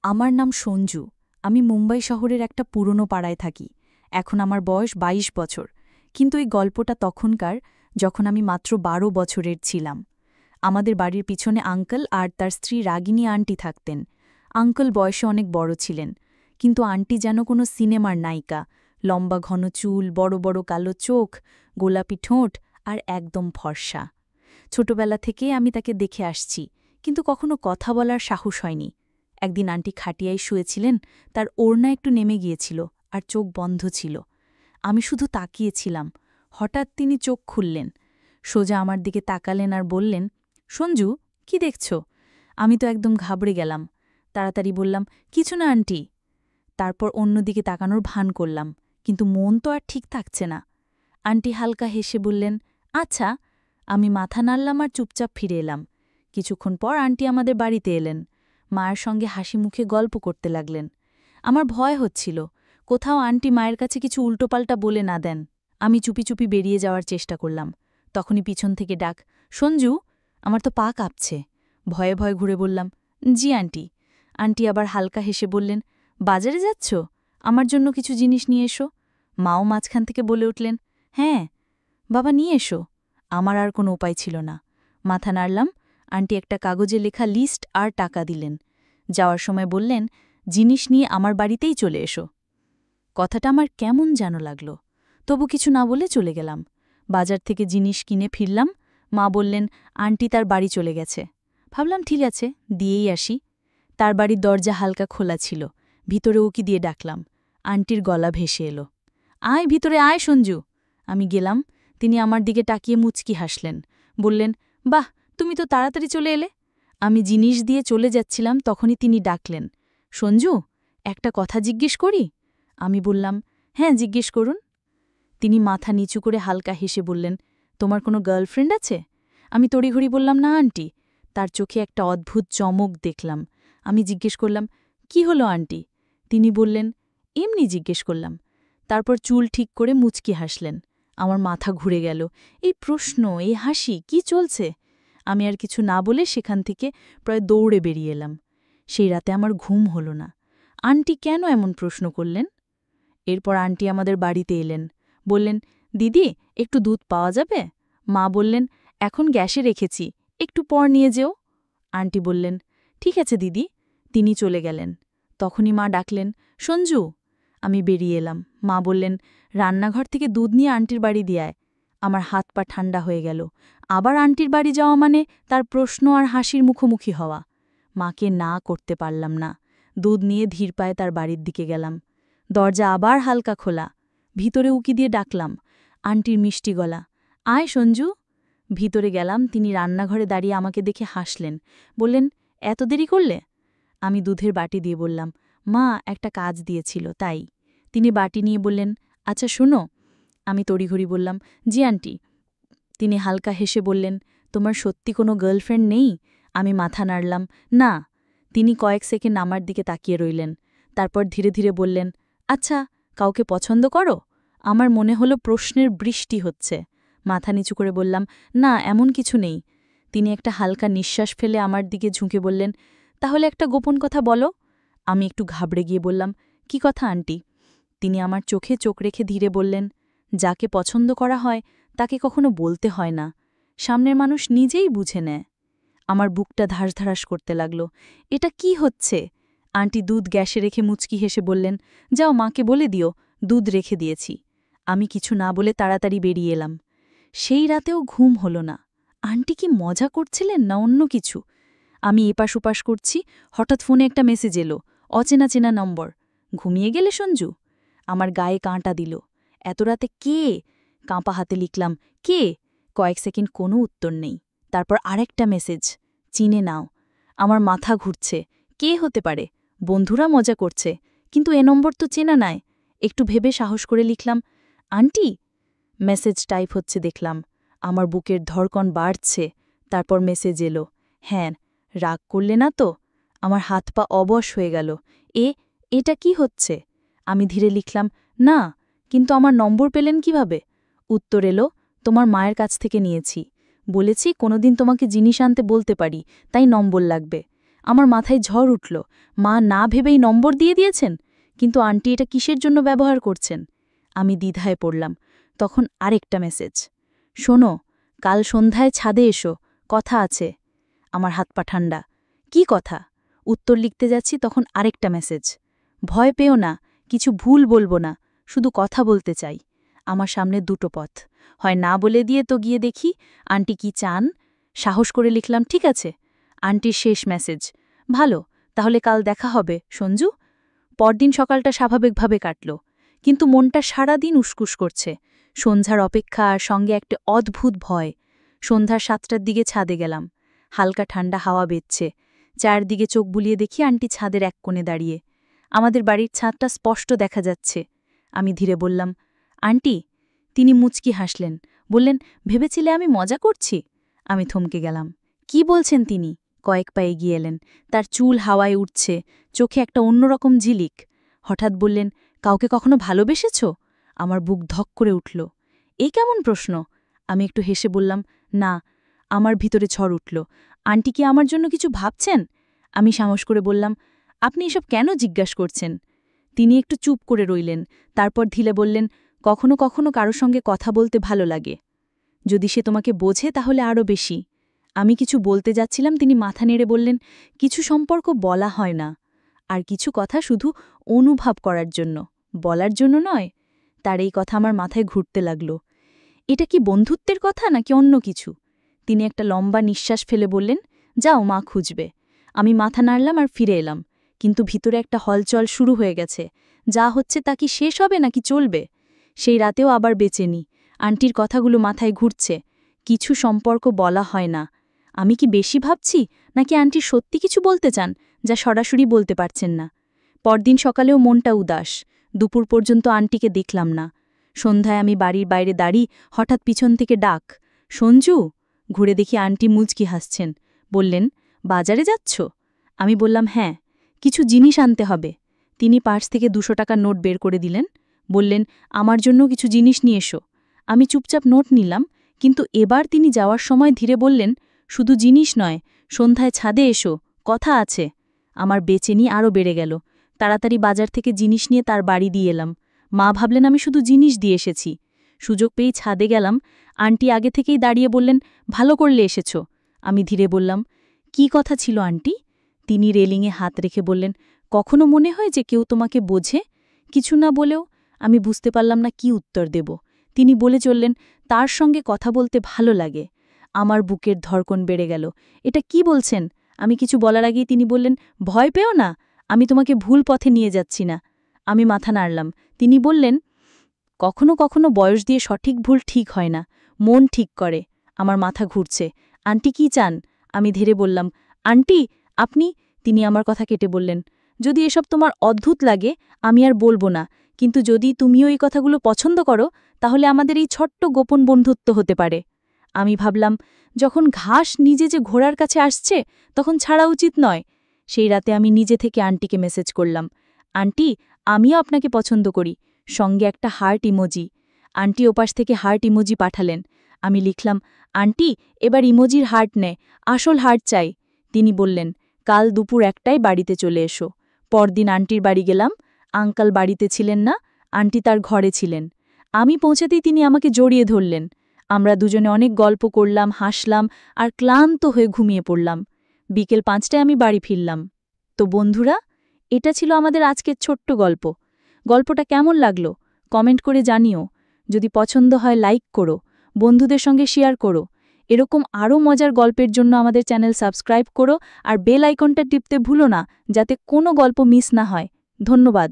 আমার নাম সঞ্জু। আমি মুম্বাই শহরের একটা পুরনো পাড়ায় থাকি। এখন আমার বয়স ২২ বছর। কিন্তু এই গল্পটা তখনকার, যখন আমি মাত্র ১২ বছরের ছিলাম। আমাদের বাড়ির পিছনে আঙ্কেল আর তার স্ত্রী রাগিনী আন্টি থাকতেন। আঙ্কেল বয়সে অনেক বড় ছিলেন, কিন্তু আন্টি যেন কোনো সিনেমার নায়িকা। লম্বা ঘন চুল, বড় বড় কালো চোখ, গোলাপি ঠোঁট আর একদম ফর্সা। ছোটবেলা থেকে আমি তাকে দেখে আসছি, কিন্তু কখনো কথা বলার সাহস হয়নি। একদিন আন্টি খাটিয়ায় শুয়েছিলেন, তার ওড়না একটু নেমে গিয়েছিল আর চোখ বন্ধ ছিল। আমি শুধু তাকিয়েছিলাম। হঠাৎ তিনি চোখ খুললেন, সোজা আমার দিকে তাকালেন আর বললেন, সঞ্জু, কি দেখছ? আমি তো একদম ঘাবড়ে গেলাম। তাড়াতাড়ি বললাম, কিছু না আন্টি। তারপর অন্যদিকে তাকানোর ভান করলাম, কিন্তু মন তো আর ঠিক থাকছে না। আন্টি হালকা হেসে বললেন, আচ্ছা। আমি মাথা নাড়লাম আর চুপচাপ ফিরে এলাম। কিছুক্ষণ পর আন্টি আমাদের বাড়িতে এলেন। মায়ের সঙ্গে হাসি মুখে গল্প করতে লাগলেন। আমার ভয় হচ্ছিল, কোথাও আন্টি মায়ের কাছে কিছু উল্টোপাল্টা বলে না দেন। আমি চুপি চুপি বেরিয়ে যাওয়ার চেষ্টা করলাম। তখনই পিছন থেকে ডাক, সঞ্জু। আমার তো পা কাঁপছে। ভয়ে ভয়ে ঘুরে বললাম, জি আন্টি। আন্টি আবার হালকা হেসে বললেন, বাজারে যাচ্ছ? আমার জন্য কিছু জিনিস নিয়ে এসো। মাও মাঝখান থেকে বলে উঠলেন, হ্যাঁ বাবা, নিয়ে এসো। আমার আর কোনো উপায় ছিল না। মাথা নাড়লাম। আন্টি একটা কাগজে লেখা লিস্ট আর টাকা দিলেন। যাওয়ার সময় বললেন, জিনিস নিয়ে আমার বাড়িতেই চলে এসো। কথাটা আমার কেমন যেন লাগল, তবু কিছু না বলে চলে গেলাম। বাজার থেকে জিনিস কিনে ফিরলাম। মা বললেন, আন্টি তার বাড়ি চলে গেছে। ভাবলাম ঠিক আছে, দিয়েই আসি। তার বাড়ির দরজা হালকা খোলা ছিল। ভিতরে উকি দিয়ে ডাকলাম। আন্টির গলা ভেসে এলো, আয় ভিতরে আয় সঞ্জু। আমি গেলাম। তিনি আমার দিকে তাকিয়ে মুচকি হাসলেন। বললেন, বাহ, তুমি তো তাড়াতাড়ি চলে এলে। আমি জিনিস দিয়ে চলে যাচ্ছিলাম, তখনই তিনি ডাকলেন, সঞ্জু, একটা কথা জিজ্ঞেস করি? আমি বললাম, হ্যাঁ জিজ্ঞেস করুন। তিনি মাথা নিচু করে হালকা হেসে বললেন, তোমার কোনো গার্লফ্রেন্ড আছে? আমি তড়িঘড়ি বললাম, না আন্টি। তার চোখে একটা অদ্ভুত চমক দেখলাম। আমি জিজ্ঞেস করলাম, কি হলো আন্টি? তিনি বললেন, এমনি জিজ্ঞেস করলাম। তারপর চুল ঠিক করে মুচকি হাসলেন। আমার মাথা ঘুরে গেল। এই প্রশ্ন, এই হাসি, কি চলছে? আমি আর কিছু না বলে সেখান থেকে প্রায় দৌড়ে বেরিয়ে এলাম। সেই রাতে আমার ঘুম হল না। আন্টি কেন এমন প্রশ্ন করলেন? এরপর আন্টি আমাদের বাড়িতে এলেন। বললেন, দিদি, একটু দুধ পাওয়া যাবে? মা বললেন, এখন গ্যাসে রেখেছি, একটু পর নিয়ে যেও। আন্টি বললেন, ঠিক আছে দিদি। তিনি চলে গেলেন। তখনই মা ডাকলেন, সঞ্জু। আমি বেরিয়ে এলাম। মা বললেন, রান্নাঘর থেকে দুধ নিয়ে আন্টির বাড়ি দিয়ে আয়। আমার হাত পা ঠান্ডা হয়ে গেল। আবার আন্টির বাড়ি যাওয়া মানে তার প্রশ্ন আর হাসির মুখোমুখি হওয়া। মাকে না করতে পারলাম না। দুধ নিয়ে ধীর পায়ে তার বাড়ির দিকে গেলাম। দরজা আবার হালকা খোলা। ভিতরে উকি দিয়ে ডাকলাম। আন্টির মিষ্টি গলা, আয় সঞ্জু। ভিতরে গেলাম। তিনি রান্নাঘরে দাঁড়িয়ে আমাকে দেখে হাসলেন। বললেন, এত দেরি করলে? আমি দুধের বাটি দিয়ে বললাম, মা একটা কাজ দিয়েছিল, তাই। তিনি বাটি নিয়ে বললেন, আচ্ছা শোনো। আমি তড়িঘড়ি বললাম, জি আন্টি। তিনি হালকা হেসে বললেন, তোমার সত্যি কোনো গার্লফ্রেন্ড নেই? আমি মাথা নাড়লাম, না। তিনি কয়েক সেকেন্ড আমার দিকে তাকিয়ে রইলেন। তারপর ধীরে ধীরে বললেন, আচ্ছা, কাউকে পছন্দ করো? আমার মনে হলো প্রশ্নের বৃষ্টি হচ্ছে। মাথা নিচু করে বললাম, না, এমন কিছু নেই। তিনি একটা হালকা নিঃশ্বাস ফেলে আমার দিকে ঝুঁকে বললেন, তাহলে একটা গোপন কথা বলো। আমি একটু ঘাবড়ে গিয়ে বললাম, কি কথা আন্টি? তিনি আমার চোখে চোখ রেখে ধীরে বললেন, যাকে পছন্দ করা হয় তাকে কখনো বলতে হয় না, সামনের মানুষ নিজেই বুঝে নেয়। আমার বুকটা ধাস করতে লাগল। এটা কি হচ্ছে? আন্টি দুধ গ্যাসে রেখে মুচকি হেসে বললেন, যাও মাকে বলে দিও, দুধ রেখে দিয়েছি। আমি কিছু না বলে তাড়াতাড়ি বেরিয়ে এলাম। সেই রাতেও ঘুম হল না। আন্টি কি মজা করছিলেন না অন্য কিছু? আমি এপাশ ওপাশ করছি, হঠাৎ ফোনে একটা মেসেজ এলো, অচেনা চেনা নম্বর। ঘুমিয়ে গেলে সঞ্জু? আমার গায়ে কাঁটা দিল। এত রাতে কে? কাঁপা হাতে লিখলাম, কে? কয়েক সেকেন্ড কোনো উত্তর নেই। তারপর আরেকটা মেসেজ, চিনে নাও। আমার মাথা ঘুরছে। কে হতে পারে? বন্ধুরা মজা করছে, কিন্তু এ নম্বর তো চেনা নাই। একটু ভেবে সাহস করে লিখলাম, আন্টি। মেসেজ টাইপ হচ্ছে দেখলাম। আমার বুকের ধড়কন বাড়ছে। তারপর মেসেজ এলো, হ্যাঁ, রাগ করলে না তো? আমার হাত পা অবশ হয়ে গেল। এটা কি হচ্ছে? আমি ধীরে লিখলাম, না, কিন্তু আমার নম্বর পেলেন কিভাবে? উত্তর এলো, তোমার মায়ের কাছ থেকে নিয়েছি। বলেছি কোনোদিন তোমাকে জিনিস আনতে বলতে পারি, তাই নম্বর লাগবে। আমার মাথায় ঝড় উঠল। মা না ভেবেই নম্বর দিয়ে দিয়েছেন, কিন্তু আন্টি এটা কিসের জন্য ব্যবহার করছেন? আমি দ্বিধায় পড়লাম। তখন আরেকটা মেসেজ, শোনো, কাল সন্ধ্যায় ছাদে এসো, কথা আছে। আমার হাত পা ঠান্ডা। কি কথা? উত্তর লিখতে যাচ্ছি, তখন আরেকটা মেসেজ, ভয় পেও না, কিছু ভুল বলবো না, শুধু কথা বলতে চাই। আমার সামনে দুটো পথ, হয় না বলে দিয়ে তো গিয়ে দেখি আন্টি কি চান। সাহস করে লিখলাম, ঠিক আছে। আন্টির শেষ মেসেজ, ভালো, তাহলে কাল দেখা হবে সঞ্জু। পরদিন সকালটা স্বাভাবিকভাবে কাটল, কিন্তু মনটা সারাদিন উসকুস করছে। সন্ধ্যার অপেক্ষা আর সঙ্গে একটা অদ্ভুত ভয়। সন্ধ্যার 7টার দিকে ছাদে গেলাম। হালকা ঠান্ডা হাওয়া বেচ্ছে। চারদিকে চোখ বুলিয়ে দেখি আন্টি ছাদের এক কোণে দাঁড়িয়ে। আমাদের বাড়ির ছাদটা স্পষ্ট দেখা যাচ্ছে। আমি ধীরে বললাম, আন্টি। তিনি মুচকি হাসলেন, বললেন, ভেবেছিলে আমি মজা করছি? আমি থমকে গেলাম। কি বলছেন তিনি? কয়েক পা এগিয়ে এলেন। তার চুল হাওয়ায় উঠছে, চোখে একটা অন্যরকম ঝিলিক। হঠাৎ বললেন, কাউকে কখনো ভালোবেসেছ? আমার বুক ধক করে উঠল। এই কেমন প্রশ্ন? আমি একটু হেসে বললাম, না। আমার ভিতরে ঝড় উঠল। আন্টি কি আমার জন্য কিছু ভাবছেন? আমি সাহস করে বললাম, আপনি এসব কেন জিজ্ঞাসা করছেন? তিনি একটু চুপ করে রইলেন, তারপর ধীরে বললেন, কখনো কখনো কারো সঙ্গে কথা বলতে ভালো লাগে। যদি সে তোমাকে বোঝে তাহলে আরও বেশি। আমি কিছু বলতে যাচ্ছিলাম, তিনি মাথা নেড়ে বললেন, কিছু সম্পর্ক বলা হয় না, আর কিছু কথা শুধু অনুভব করার জন্য, বলার জন্য নয়। তার এই কথা আমার মাথায় ঘুরতে লাগল। এটা কি বন্ধুত্বের কথা নাকি অন্য কিছু? তিনি একটা লম্বা নিঃশ্বাস ফেলে বললেন, যাও, মা খুঁজবে। আমি মাথা নাড়লাম আর ফিরে এলাম, কিন্তু ভিতরে একটা হলচল শুরু হয়ে গেছে। যা হচ্ছে তা কি শেষ হবে নাকি চলবে? সেই রাতেও আবার বেঁচেনি। আন্টির কথাগুলো মাথায় ঘুরছে। কিছু সম্পর্ক বলা হয় না। আমি কি বেশি ভাবছি, নাকি আন্টি সত্যি কিছু বলতে চান যা সরাসরি বলতে পারছেন না? পরদিন সকালেও মনটা উদাস। দুপুর পর্যন্ত আন্টিকে দেখলাম না। সন্ধ্যায় আমি বাড়ির বাইরে দাঁড়ি, হঠাৎ পিছন থেকে ডাক, সঞ্জু। ঘুরে দেখি আন্টি মুচকি হাসছেন। বললেন, বাজারে যাচ্ছ? আমি বললাম, হ্যাঁ, কিছু জিনিস আনতে হবে। তিনি পার্স থেকে 200 টাকার নোট বের করে দিলেন। বললেন, আমার জন্য কিছু জিনিস নিয়ে এসো। আমি চুপচাপ নোট নিলাম, কিন্তু এবার তিনি যাওয়ার সময় ধীরে বললেন, শুধু জিনিস নয়, সন্ধ্যায় ছাদে এসো, কথা আছে। আমার বেচেনি আরও বেড়ে গেল। তাড়াতাড়ি বাজার থেকে জিনিস নিয়ে তার বাড়ি দিয়ে এলাম। মা ভাবলেন আমি শুধু জিনিস দিয়ে এসেছি। সুযোগ পেয়েই ছাদে গেলাম। আন্টি আগে থেকেই দাঁড়িয়ে বললেন, ভালো করলে এসেছ। আমি ধীরে বললাম, কি কথা ছিল আন্টি? তিনি রেলিংয়ে হাত রেখে বললেন, কখনো মনে হয় যে কেউ তোমাকে বোঝে? কিছু না বলেও আমি বুঝতে পারলাম না কি উত্তর দেব। তিনি বলে চললেন, তার সঙ্গে কথা বলতে ভালো লাগে। আমার বুকের ধড়কন বেড়ে গেল। এটা কি বলছেন? আমি কিছু বলার আগেই তিনি বললেন, ভয় পেও না, আমি তোমাকে ভুল পথে নিয়ে যাচ্ছি না। আমি মাথা নাড়লাম। তিনি বললেন, কখনো কখনো বয়স দিয়ে সঠিক ভুল ঠিক হয় না, মন ঠিক করে। আমার মাথা ঘুরছে। আন্টি কি চান? আমি ধীরে বললাম, আন্টি, আপনি। তিনি আমার কথা কেটে বললেন, যদি এসব তোমার অদ্ভুত লাগে আমি আর বলবো না, কিন্তু যদি তুমিও এই কথাগুলো পছন্দ করো তাহলে আমাদের এই ছোট্ট গোপন বন্ধুত্ব হতে পারে। আমি ভাবলাম, যখন ঘাস নিজে যে ঘোড়ার কাছে আসছে তখন ছাড়া উচিত নয়। সেই রাতে আমি নিজে থেকে আন্টিকে মেসেজ করলাম, আন্টি, আমিও আপনাকে পছন্দ করি, সঙ্গে একটা হার্ট ইমোজি। আন্টি ওপাশ থেকে হার্ট ইমোজি পাঠালেন। আমি লিখলাম, আন্টি, এবার ইমোজির হার্ট নে, আসল হার্ট চাই। তিনি বললেন, কাল দুপুর 1টায় বাড়িতে চলে এসো। পরদিন আন্টির বাড়ি গেলাম। আঙ্কাল বাড়িতে ছিলেন না, আন্টি তার ঘরে ছিলেন। আমি পৌঁছাতেই তিনি আমাকে জড়িয়ে ধরলেন। আমরা দুজনে অনেক গল্প করলাম, হাসলাম আর ক্লান্ত হয়ে ঘুমিয়ে পড়লাম। বিকেল 5টায় আমি বাড়ি ফিরলাম। তো বন্ধুরা, এটা ছিল আমাদের আজকের ছোট্ট গল্প। গল্পটা কেমন লাগলো কমেন্ট করে জানিও। যদি পছন্দ হয় লাইক করো, বন্ধুদের সঙ্গে শেয়ার করো। এরকম আরও মজার গল্পের জন্য আমাদের চ্যানেল সাবস্ক্রাইব করো আর বেল আইকনটা টিপতে ভুলো না, যাতে কোনো গল্প মিস না হয়। ধন্যবাদ।